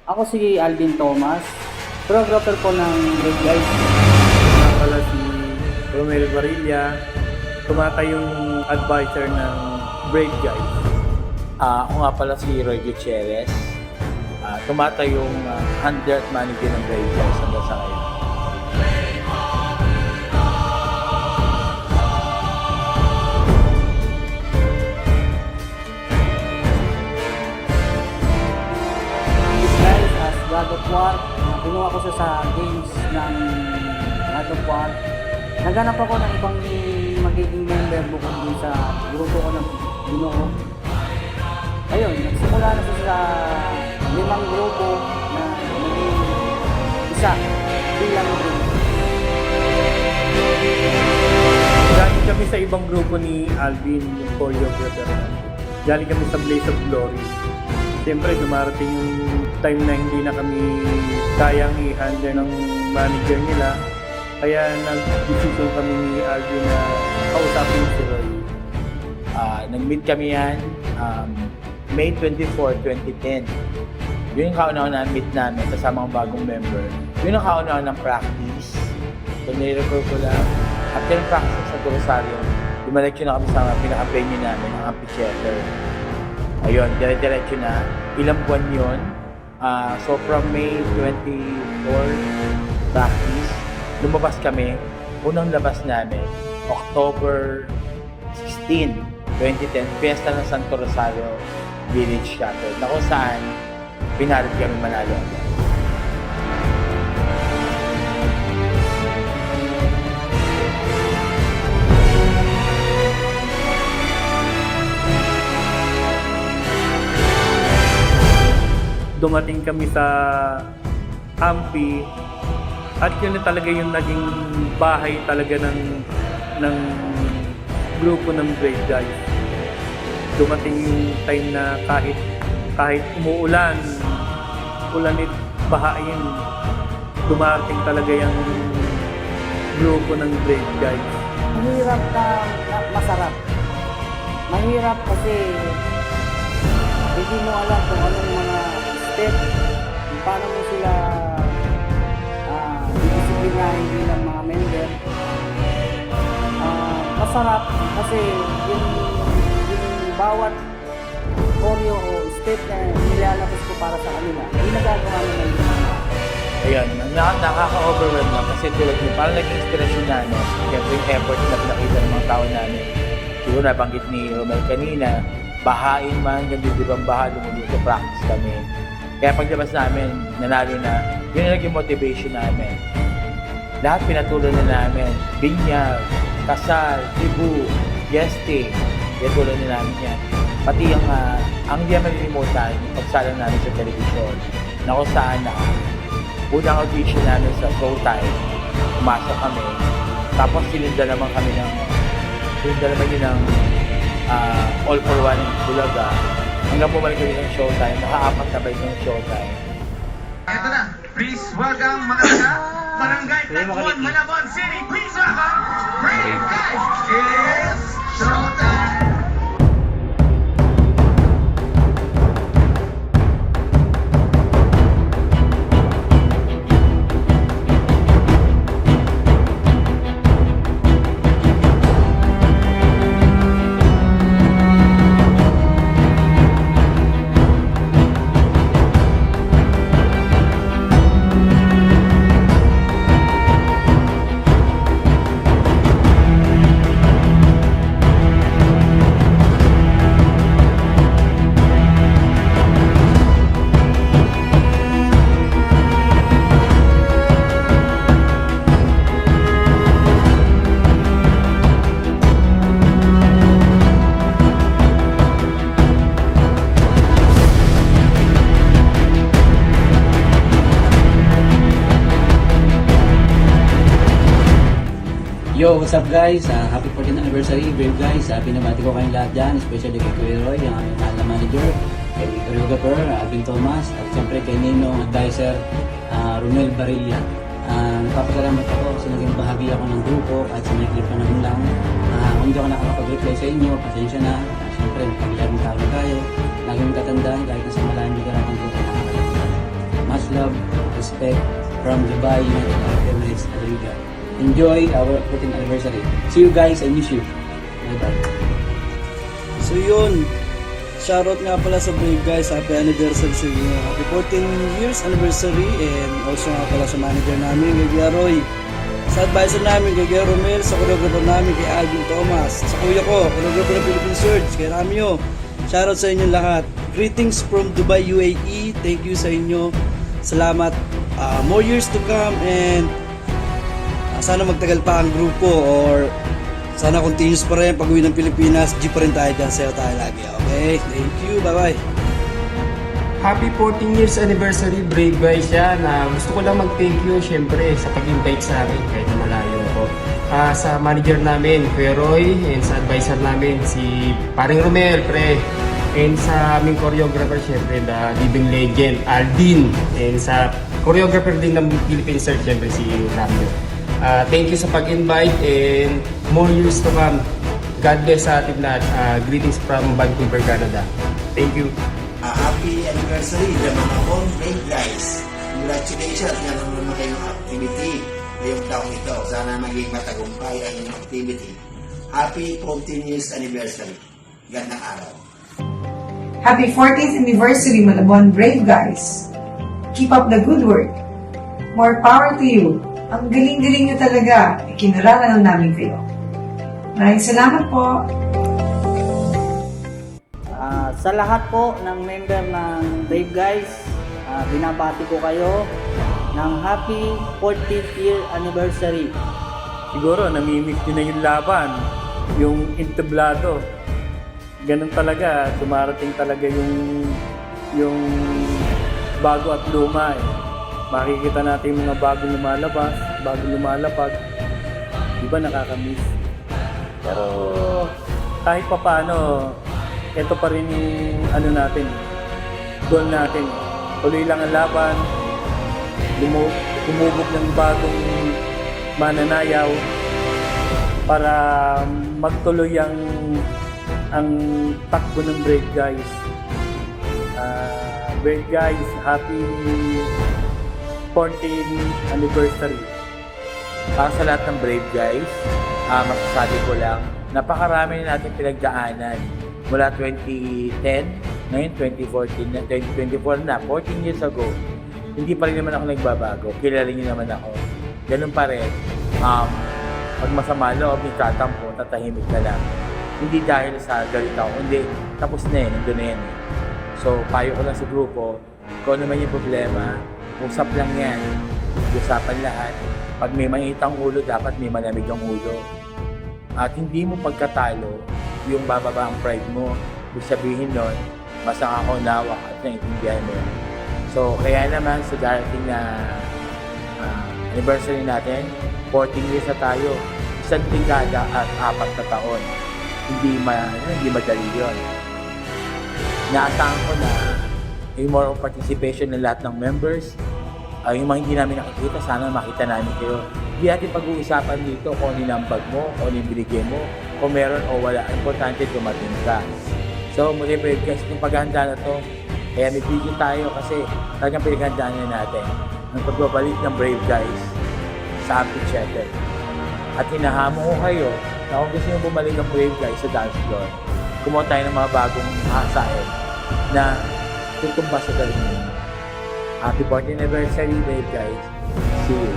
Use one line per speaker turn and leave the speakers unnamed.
Ako si Alvin Thomas, choreographer po ng Brave Guys.
Nga pala si Romel Barilla, tumatayong advisor ng Brave Guys.
Ako nga pala si Roy Gutierrez, tumatayong under at manager ng Brave Guys hanggang sa ngayon.
Guys, as God of War, kinuha ko siya sa games ng God of War. Naghanap ako ng ibang magiging member bukod dun sa grupo ko ng binuo. Ayun, nagsimula na siya sa 5 grupo na naging isa bilang grupo.
Galing kami sa ibang grupo ni Alvin, yung choreographer. Galing kami sa Blaze of Glory. Siyempre, dumarating yung time na hindi na kami kayang i-handle ng manager nila. Kaya nag-decision kami ni Alvin na kausapin si Roy.
Nag-meet kami yan May 24, 2010. Yun yung kauna-una meet namin kasama ang bagong member. Yun ang kauna-una ng practice. So, nire-refer ko lang. After ng practice sa Rosario, dumalik na kami sa pinaka-venue namin, ang amphitheater. Ayun, dire-diretso na. Ilang buwan yun. So, from May 24 practice, lumabas kami. Unang labas namin, October 16, 2010, Fiesta ng Santo Rosario Village Chapel, na kung saan pinarid kami manalo.
Dumating kami sa Ampi at yun na talaga yung naging bahay talaga ng grupo ng Brave Guys. Dumating yung time na kahit umuulan, ulanit, bahain, dumating talaga yung grupo ng Brave Guys.
Mahirap na masarap. Mahirap kasi hindi mo alam kung anong mga step, kung paano mo sila didisiplinahin bilang mga member. Masarap kasi yung bawat choreo o step na nilalabas ko para sa kanila, hindi nagagawa nila yun.
Ayun, nakaka-overwhelm na kasi tulad mo, parang naging inspiration namin. Siyempre yung effort na pinakita ng mga tao namin. Siguro nabanggit ni Romel kanina, bahain man, gandibang baha, lumuluto, practice kami. Kaya paglabas namin, nanalo na, yun yung naging motivation namin. Lahat pinatuloy na namin, binyag, kasal, tibu, yeste, pinatuloy na namin yan. Pati ang hindi naman nilimutan, yung pagsalang namin sa television, na kung saan na, unang audition namin sa Showtime, pumasok kami, tapos silinda naman kami ng, All for One in Bulaga, hanggang bumalik kami ng Showtime, naka-apat na ba yung Showtime.
Ito na, please welcome mga sa Barangay Tagpuan, Malabon City. Please welcome Brave Guys. It's showtime.
Yo, what's up guys? Happy 14th anniversary, Brave Guys. Binabati ko kayong lahat dyan, especially kay Kuya Roy, ang aming mahal na manager, kay choreographer, Alvin Thomas, at siyempre kay Ninong advisor, Romel Barilla. Nagpapasalamat ako kasi naging bahagi ako ng grupo at sa may clip na naman lang. Kung hindi ako nakakapag-reply sa inyo, pasensya na. Siyempre, paglalang tayo tayo. Lagi mong tatandaan kahit nasa malaking lugar ang grupo nakakalimutan. love, respect from Dubai United Arab Emirates, Aliga. Enjoy our 14th anniversary. See you guys, I miss you. Bye-bye.
So yun, shoutout nga pala sa Brave guys, happy anniversary sa inyo. Happy 14 years anniversary, and also nga pala sa manager namin, kay Kuya Roy. Sa advisor namin, kay Kuya Romel, sa choreographer namin, kay Alvin Thomas. Sa kuya ko, choreographer ng Philippine Surge, kay Ramyo. Shoutout sa inyo lahat. Greetings from Dubai, UAE. Thank you sa inyo. Salamat. More years to come, and sana magtagal pa ang grupo, or sana continuous pa rin pag-uwi ng Pilipinas. G pa rin tayo dyan. Sayo tayo lagi. Okay? Thank you. Bye-bye.
Happy 14 years anniversary, Brave guys yan. Gusto ko lang mag-thank you syempre sa pag-invite sa akin kahit na malayo ako. Sa manager namin, Kuya Roy, and sa advisor namin, si Paring Romel, pre. And sa aming choreographer, syempre, the living legend, Aldin. And sa choreographer din ng Philippine Search, syempre, si Ramyo. Thank you sa pag-invite, and more years to come. God bless sa ating lahat. Greetings from Vancouver, Canada. Thank you.
Happy anniversary naman akong Brave guys. Congratulations, meron naman kayong activity ngayong taong ito. Sana maging matagumpay ang inyong activity. Happy 14 years anniversary. Gandang araw.
Happy 14th anniversary, Malabon Brave guys. Keep up the good work. More power to you. Ang galing-galing nyo talaga. Ikinaralan namin kayo. Maraming salamat po.
Sa lahat po ng member ng Brave Guys, binabati ko kayo ng happy 40th year anniversary.
Siguro namimiss nyo na yung laban, yung entablado. Ganun talaga, dumarating talaga yung bago at luma eh. Makikita natin yung mga bagong lumalabas, bagong lumalapag. Di ba nakakamiss? Pero kahit pa paano, ito pa rin yung ano natin, goal natin. Tuloy lang ang laban, humubog ng bagong mananayaw para magtuloy ang takbo ng Brave Guys. Brave Guys, happy 14th anniversary.
Para sa lahat ng Brave guys, masasabi ko lang, napakarami na natin pinagdaanan. Mula 2010, ngayon 2014 na, 2024 na, 14 years ago, hindi pa rin naman ako nagbabago. Kilala niyo naman ako. Ganun pa rin. Pag masama loob, nagtatampo, tatahimik na lang. Hindi dahil sa galit ako, hindi, tapos na eh, nandun na yan eh. So, payo ko lang sa grupo, kung ano man yung problema, usap lang yan. Usapan lahat. Pag may mainitang ulo, dapat may malamig ang ulo. At hindi mo pagkatalo yung bababa ang pride mo. Ibig sabihin nun, mas nakakaunawa at naiintindihan mo. So, kaya naman sa darating na anniversary natin, 14 years na tayo, isang dekada at 4 na taon. Hindi madali yun. Naasahan ko na yung more of participation ng lahat ng members. Yung mga hindi namin nakikita, sana makita namin kayo. Hindi natin pag-uusapan dito kung ano yung bag mo, kung ano yung binigay mo, kung meron o wala. Importante dumating ka. So, muli Brave guys, yung paghahanda na to, kaya may video tayo kasi talagang pinaghandaan na natin ang pagbabalik ng Brave guys sa Amphitheater. At hinahamon ko kayo na kung gusto nyo bumalik ng Brave guys sa dance floor, kumuha tayo ng mga bagong hasain na tutumba sa galing nyo. Happy 14th anniversary, Brave guys. See you.